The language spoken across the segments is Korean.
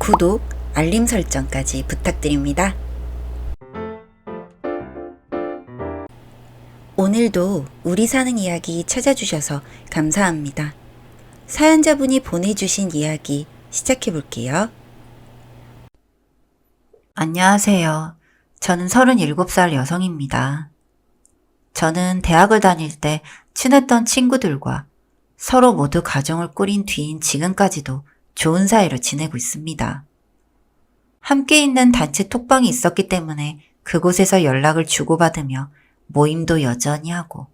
구독, 알림 설정까지 부탁드립니다. 오늘도 우리 사는 이야기 찾아주셔서 감사합니다. 사연자분이 보내주신 이야기 시작해볼게요. 안녕하세요. 저는 37살 여성입니다. 저는 대학을 다닐 때 친했던 친구들과 서로 모두 가정을 꾸린 뒤인 지금까지도 좋은 사이로 지내고 있습니다. 함께 있는 단체 톡방이 있었기 때문에 그곳에서 연락을 주고받으며 모임도 여전히 하고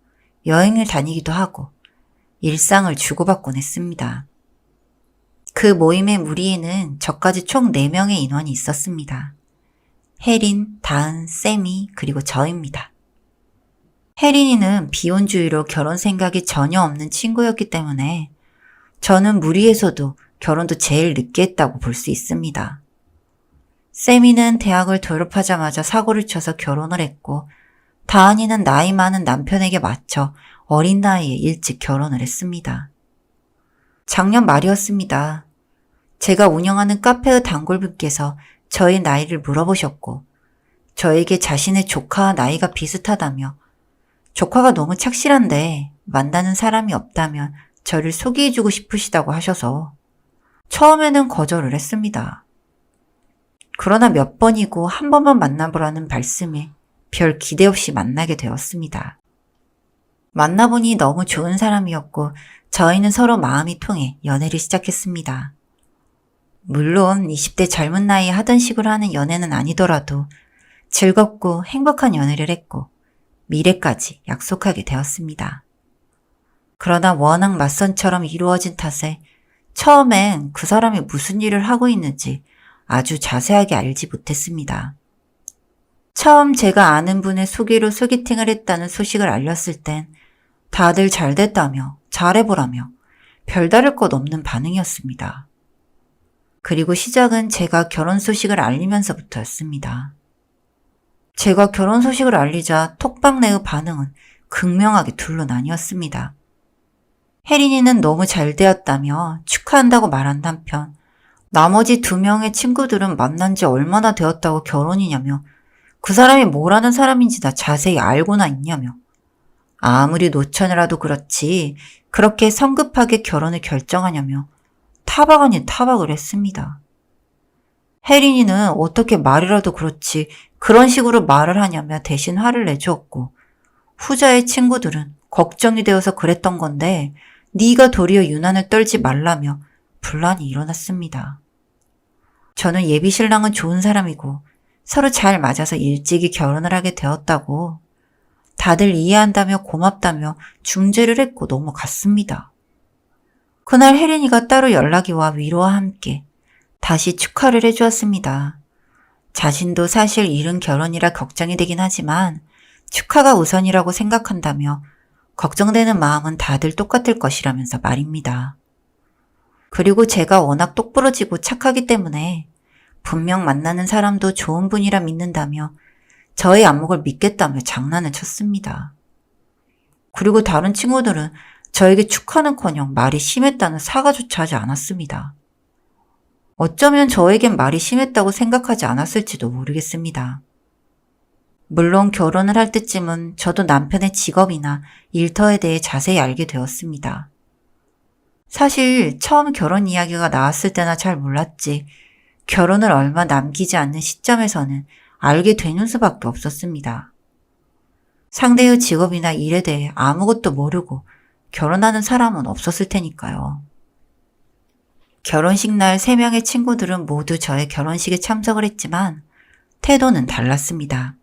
여행을 다니기도 하고 일상을 주고받곤 했습니다. 그 모임의 무리에는 저까지 총 4명의 인원이 있었습니다. 혜린, 다은, 쌤이 그리고 저입니다. 혜린이는 비혼주의로 결혼 생각이 전혀 없는 친구였기 때문에 저는 무리에서도 결혼도 제일 늦게 했다고 볼 수 있습니다. 쌤이는 대학을 졸업하자마자 사고를 쳐서 결혼을 했고 다은이는 나이 많은 남편에게 맞춰 어린 나이에 일찍 결혼을 했습니다. 작년 말이었습니다. 제가 운영하는 카페의 단골분께서 저의 나이를 물어보셨고 저에게 자신의 조카와 나이가 비슷하다며 조카가 너무 착실한데 만나는 사람이 없다면 저를 소개해주고 싶으시다고 하셔서 처음에는 거절을 했습니다. 그러나 몇 번이고 한 번만 만나보라는 말씀에 별 기대 없이 만나게 되었습니다. 만나보니 너무 좋은 사람이었고 저희는 서로 마음이 통해 연애를 시작했습니다. 물론 20대 젊은 나이에 하던 식으로 하는 연애는 아니더라도 즐겁고 행복한 연애를 했고 미래까지 약속하게 되었습니다. 그러나 워낙 맞선처럼 이루어진 탓에 처음엔 그 사람이 무슨 일을 하고 있는지 아주 자세하게 알지 못했습니다. 처음 제가 아는 분의 소개로 소개팅을 했다는 소식을 알렸을 땐 다들 잘 됐다며 잘해보라며 별다를 것 없는 반응이었습니다. 그리고 시작은 제가 결혼 소식을 알리면서부터였습니다. 제가 결혼 소식을 알리자 톡방 내의 반응은 극명하게 둘로 나뉘었습니다. 혜린이는 너무 잘 되었다며 축하한다고 말한 한편 나머지 2명의 친구들은 만난 지 얼마나 되었다고 결혼이냐며 그 사람이 뭐라는 사람인지 나 자세히 알고나 있냐며 아무리 노처녀라도 그렇지 그렇게 성급하게 결혼을 결정하냐며 타박 아닌 타박을 했습니다. 혜린이는 어떻게 말이라도 그렇지 그런 식으로 말을 하냐며 대신 화를 내주었고 후자의 친구들은 걱정이 되어서 그랬던 건데 네가 도리어 유난을 떨지 말라며 분란이 일어났습니다. 저는 예비 신랑은 좋은 사람이고 서로 잘 맞아서 일찍이 결혼을 하게 되었다고 다들 이해한다며 고맙다며 중재를 했고 넘어갔습니다. 그날 혜린이가 따로 연락이 와 위로와 함께 다시 축하를 해주었습니다. 자신도 사실 이른 결혼이라 걱정이 되긴 하지만 축하가 우선이라고 생각한다며 걱정되는 마음은 다들 똑같을 것이라면서 말입니다. 그리고 제가 워낙 똑부러지고 착하기 때문에 분명 만나는 사람도 좋은 분이라 믿는다며 저의 안목을 믿겠다며 장난을 쳤습니다. 그리고 다른 친구들은 저에게 축하는커녕 말이 심했다는 사과조차 하지 않았습니다. 어쩌면 저에겐 말이 심했다고 생각하지 않았을지도 모르겠습니다. 물론 결혼을 할 때쯤은 저도 남편의 직업이나 일터에 대해 자세히 알게 되었습니다. 사실 처음 결혼 이야기가 나왔을 때나 잘 몰랐지 결혼을 얼마 남기지 않는 시점에서는 알게 되는 수밖에 없었습니다. 상대의 직업이나 일에 대해 아무것도 모르고 결혼하는 사람은 없었을 테니까요. 결혼식 날 3명의 친구들은 모두 저의 결혼식에 참석을 했지만 태도는 달랐습니다.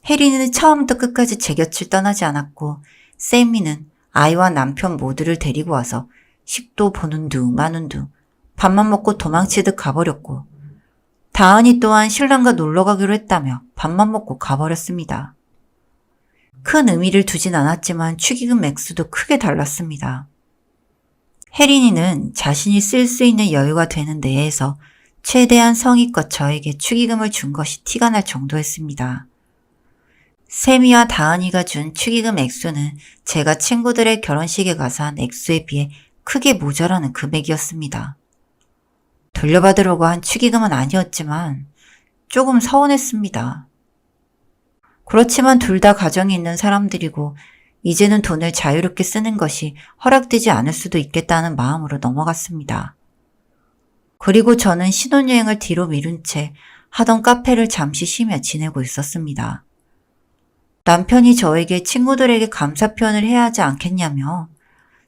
혜린이는 처음부터 끝까지 제 곁을 떠나지 않았고 쌤이는 아이와 남편 모두를 데리고 와서 식도 보는 둥 마는 둥 밥만 먹고 도망치듯 가버렸고 다은이 또한 신랑과 놀러 가기로 했다며 밥만 먹고 가버렸습니다. 큰 의미를 두진 않았지만 축의금 액수도 크게 달랐습니다. 혜린이는 자신이 쓸 수 있는 여유가 되는 내에서 최대한 성의껏 저에게 축의금을 준 것이 티가 날 정도였습니다. 세미와 다은이가 준 축의금 액수는 제가 친구들의 결혼식에 가서 한 액수에 비해 크게 모자라는 금액이었습니다. 돌려받으려고 한 축의금은 아니었지만 조금 서운했습니다. 그렇지만 둘 다 가정이 있는 사람들이고 이제는 돈을 자유롭게 쓰는 것이 허락되지 않을 수도 있겠다는 마음으로 넘어갔습니다. 그리고 저는 신혼여행을 뒤로 미룬 채 하던 카페를 잠시 쉬며 지내고 있었습니다. 남편이 저에게 친구들에게 감사 표현을 해야 하지 않겠냐며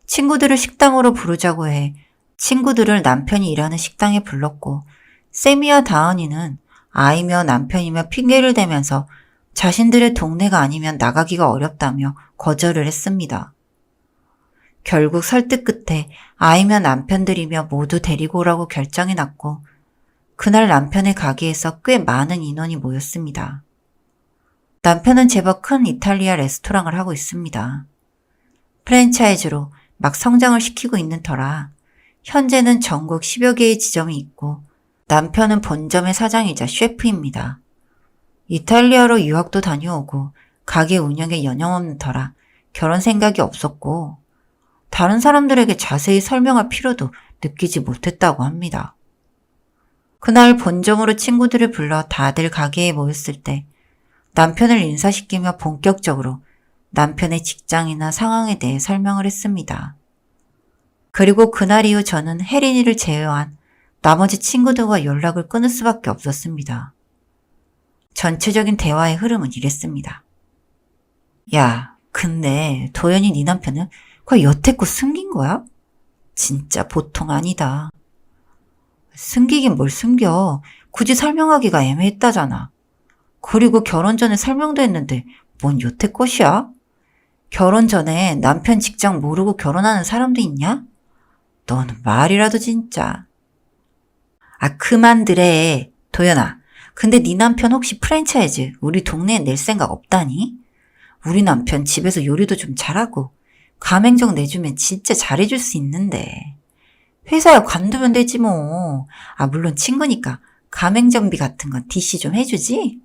친구들을 식당으로 부르자고 해 친구들을 남편이 일하는 식당에 불렀고 세미와 다은이는 아이며 남편이며 핑계를 대면서 자신들의 동네가 아니면 나가기가 어렵다며 거절을 했습니다. 결국 설득 끝에 아이며 남편들이며 모두 데리고 오라고 결정이 났고 그날 남편의 가게에서 꽤 많은 인원이 모였습니다. 남편은 제법 큰 이탈리아 레스토랑을 하고 있습니다. 프랜차이즈로 막 성장을 시키고 있는 터라 현재는 전국 10여 개의 지점이 있고 남편은 본점의 사장이자 셰프입니다. 이탈리아로 유학도 다녀오고 가게 운영에 연영없는 터라 결혼 생각이 없었고 다른 사람들에게 자세히 설명할 필요도 느끼지 못했다고 합니다. 그날 본점으로 친구들을 불러 다들 가게에 모였을 때 남편을 인사시키며 본격적으로 남편의 직장이나 상황에 대해 설명을 했습니다. 그리고 그날 이후 저는 혜린이를 제외한 나머지 친구들과 연락을 끊을 수밖에 없었습니다. 전체적인 대화의 흐름은 이랬습니다. 야, 근데 도연이 네 남편은 그거 여태껏 숨긴 거야? 진짜 보통 아니다. 숨기긴 뭘 숨겨. 굳이 설명하기가 애매했다잖아. 그리고 결혼 전에 설명도 했는데 뭔 여태껏이야? 결혼 전에 남편 직장 모르고 결혼하는 사람도 있냐? 너는 말이라도 진짜. 아, 그만들래. 도연아. 근데 네 남편 혹시 프랜차이즈 우리 동네에 낼 생각 없다니? 우리 남편 집에서 요리도 좀 잘하고 가맹점 내주면 진짜 잘해줄 수 있는데. 회사에 관두면 되지 뭐. 아, 물론 친구니까 가맹점비 같은 건 DC 좀 해주지?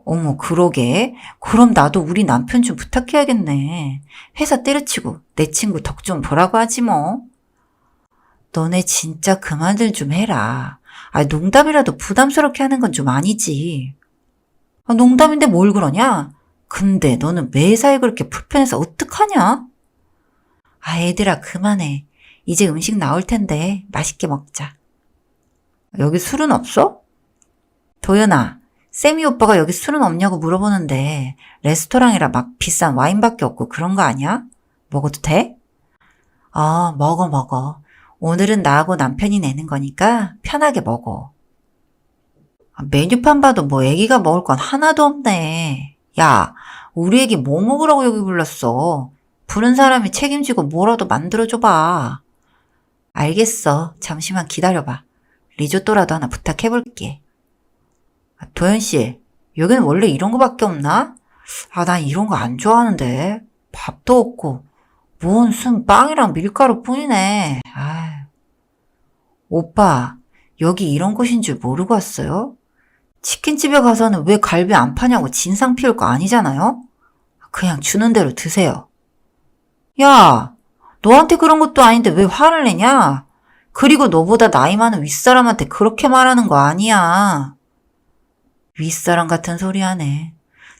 어머, 그러게. 그럼 나도 우리 남편 좀 부탁해야겠네. 회사 때려치고 내 친구 덕 좀 보라고 하지 뭐. 너네 진짜 그만들 좀 해라. 아, 농담이라도 부담스럽게 하는 건 좀 아니지. 아, 농담인데 뭘 그러냐? 근데 너는 매사에 그렇게 불편해서 어떡하냐? 아, 애들아, 그만해. 이제 음식 나올 텐데 맛있게 먹자. 여기 술은 없어? 도연아, 세미 오빠가 여기 술은 없냐고 물어보는데 레스토랑이라 막 비싼 와인밖에 없고 그런 거 아니야? 먹어도 돼? 먹어. 오늘은 나하고 남편이 내는 거니까 편하게 먹어. 아, 메뉴판 봐도 뭐 애기가 먹을 건 하나도 없네. 야, 우리 애기 뭐 먹으라고 여기 불렀어? 부른 사람이 책임지고 뭐라도 만들어줘봐. 알겠어. 잠시만 기다려봐. 리조또라도 하나 부탁해볼게. 아, 도현씨, 여기는 원래 이런 거밖에 없나? 아, 난 이런 거 안 좋아하는데. 밥도 없고, 뭔 빵이랑 밀가루 뿐이네. 아, 오빠, 여기 이런 곳인 줄 모르고 왔어요? 치킨집에 가서는 왜 갈비 안 파냐고 진상 피울 거 아니잖아요? 그냥 주는 대로 드세요. 야, 너한테 그런 것도 아닌데 왜 화를 내냐? 그리고 너보다 나이 많은 윗사람한테 그렇게 말하는 거 아니야. 윗사람 같은 소리 하네.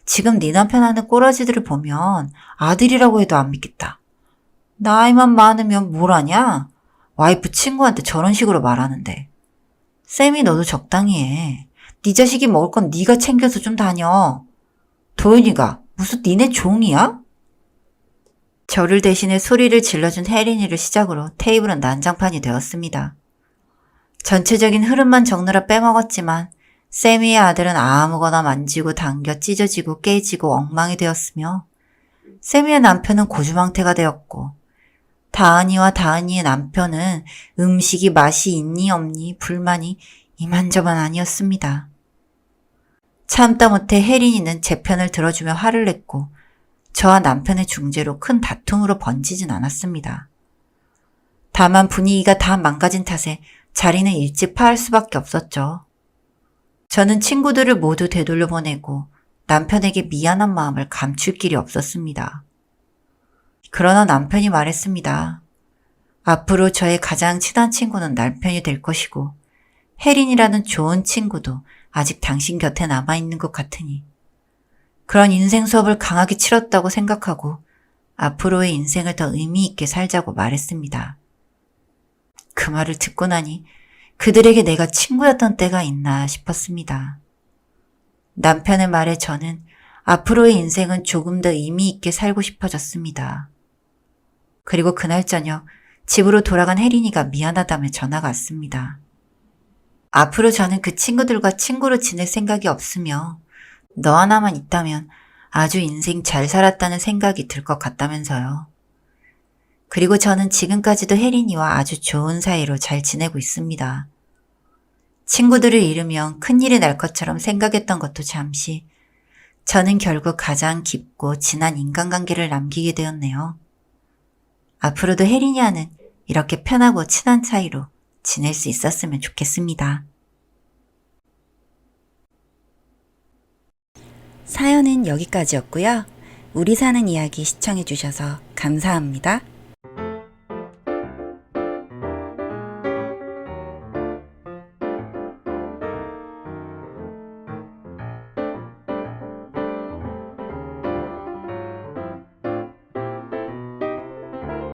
지금 네 남편 하는 꼬라지들을 보면 아들이라고 해도 안 믿겠다. 나이만 많으면 뭘 하냐? 와이프 친구한테 저런 식으로 말하는데. 쌤이 너도 적당히 해. 네 자식이 먹을 건 네가 챙겨서 좀 다녀. 도윤이가 무슨 니네 종이야? 저를 대신해 소리를 질러준 혜린이를 시작으로 테이블은 난장판이 되었습니다. 전체적인 흐름만 적느라 빼먹었지만 세미의 아들은 아무거나 만지고 당겨 찢어지고 깨지고 엉망이 되었으며 세미의 남편은 고주망태가 되었고 다은이와 다은이의 남편은 음식이 맛이 있니 없니 불만이 이만저만 아니었습니다. 참다 못해 혜린이는 제 편을 들어주며 화를 냈고 저와 남편의 중재로 큰 다툼으로 번지진 않았습니다. 다만 분위기가 다 망가진 탓에 자리는 일찍 파할 수밖에 없었죠. 저는 친구들을 모두 되돌려보내고 남편에게 미안한 마음을 감출 길이 없었습니다. 그러나 남편이 말했습니다. 앞으로 저의 가장 친한 친구는 남편이 될 것이고 혜린이라는 좋은 친구도 아직 당신 곁에 남아있는 것 같으니 그런 인생 수업을 강하게 치렀다고 생각하고 앞으로의 인생을 더 의미 있게 살자고 말했습니다. 그 말을 듣고 나니 그들에게 내가 친구였던 때가 있나 싶었습니다. 남편의 말에 저는 앞으로의 인생은 조금 더 의미 있게 살고 싶어졌습니다. 그리고 그날 저녁 집으로 돌아간 혜린이가 미안하다며 전화가 왔습니다. 앞으로 저는 그 친구들과 친구로 지낼 생각이 없으며 너 하나만 있다면 아주 인생 잘 살았다는 생각이 들 것 같다면서요. 그리고 저는 지금까지도 혜린이와 아주 좋은 사이로 잘 지내고 있습니다. 친구들을 잃으면 큰일이 날 것처럼 생각했던 것도 잠시, 저는 결국 가장 깊고 진한 인간관계를 남기게 되었네요. 앞으로도 혜린이와는 이렇게 편하고 친한 사이로 지낼 수 있었으면 좋겠습니다. 사연은 여기까지였고요. 우리 사는 이야기 시청해주셔서 감사합니다.